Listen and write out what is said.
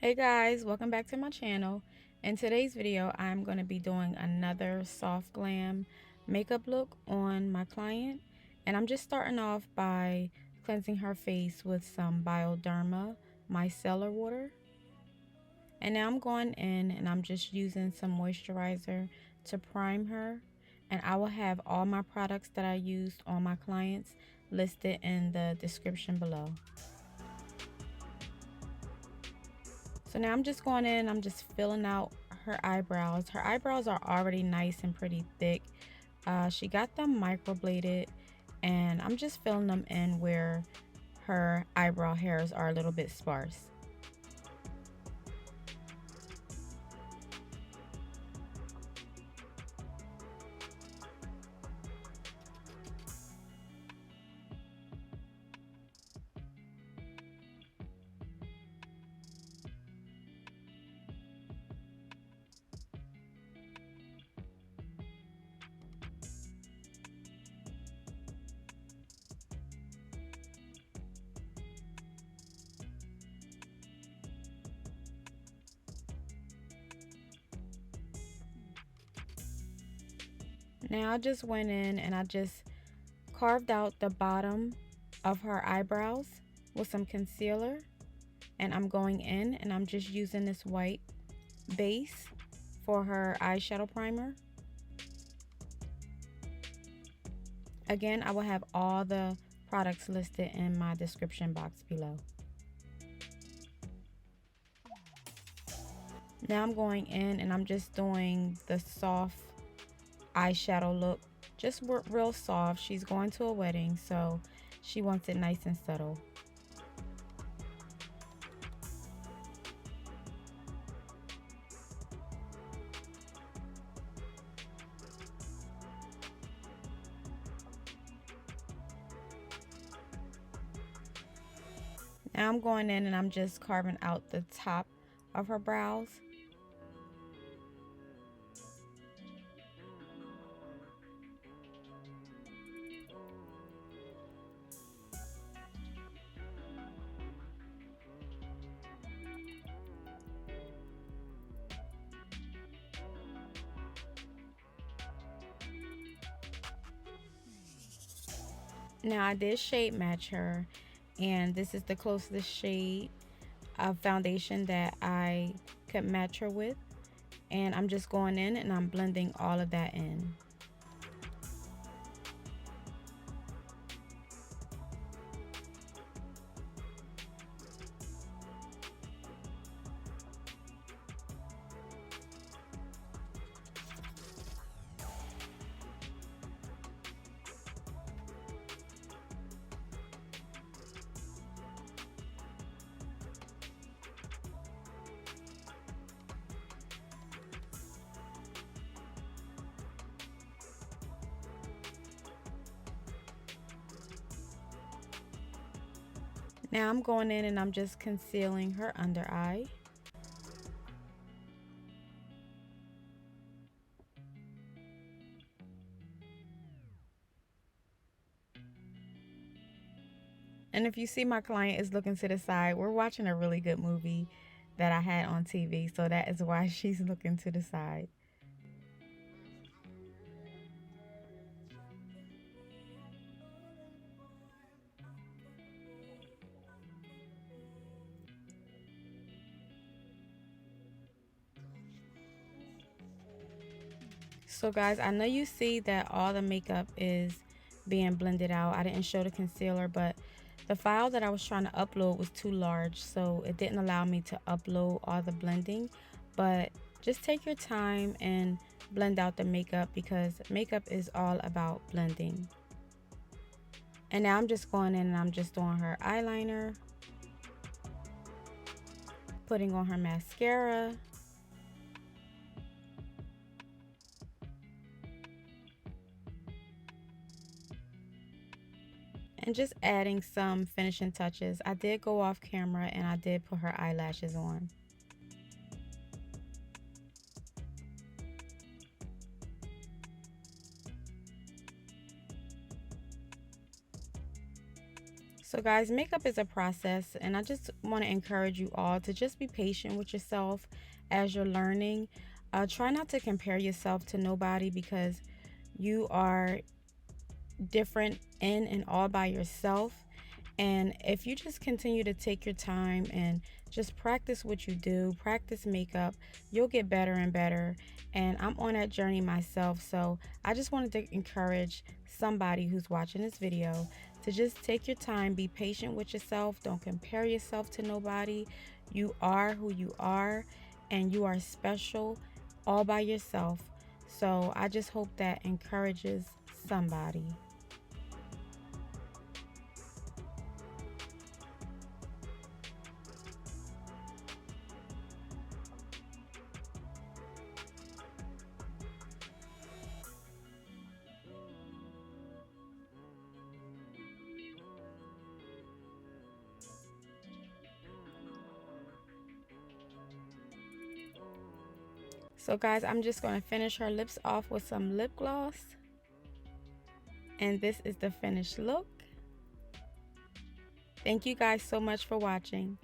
Hey guys, welcome back to my channel. In today's video, I'm going to be doing another soft glam makeup look on my client. And I'm just starting off by cleansing her face with some Bioderma Micellar water. And now I'm going in and I'm just using some moisturizer to prime her. And I will have all my products that I used on my clients listed in the description below. So now I'm just going in, I'm just filling out her eyebrows. Her eyebrows are already nice and pretty thick. She got them microbladed and I'm just filling them in where her eyebrow hairs are a little bit sparse. Now I just went in and I just carved out the bottom of her eyebrows with some concealer, and I'm going in and I'm just using this white base for her eyeshadow primer. Again, I will have all the products listed in my description box below. Now I'm going in and I'm just doing the soft eyeshadow look, just real soft. She's going to a wedding, so she wants it nice and subtle. Now I'm going in and I'm just carving out the top of her brows. Now I did shade match her, and this is the closest shade of foundation that I could match her with. And I'm just going in and I'm blending all of that in. Now I'm going in and I'm just concealing her under eye. And if you see, my client is looking to the side. We're watching a really good movie that I had on TV, so that is why she's looking to the side. So guys, I know you see that all the makeup is being blended out. I didn't show the concealer, but the file that I was trying to upload was too large, so it didn't allow me to upload all the blending. But just take your time and blend out the makeup, because makeup is all about blending. And now I'm just going in and I'm just doing her eyeliner, putting on her mascara, and just adding some finishing touches. I did go off camera and I did put her eyelashes on. So guys, makeup is a process, and I just want to encourage you all to just be patient with yourself as you're learning. Try not to compare yourself to nobody, because you are different in and all by yourself. And if you just continue to take your time and just practice what you do, practice makeup, you'll get better and better. And I'm on that journey myself. So I just wanted to encourage somebody who's watching this video to just take your time, be patient with yourself. Don't compare yourself to nobody. You are who you are, and you are special all by yourself. So I just hope that encourages somebody. So guys, I'm just going to finish her lips off with some lip gloss. And this is the finished look. Thank you guys so much for watching.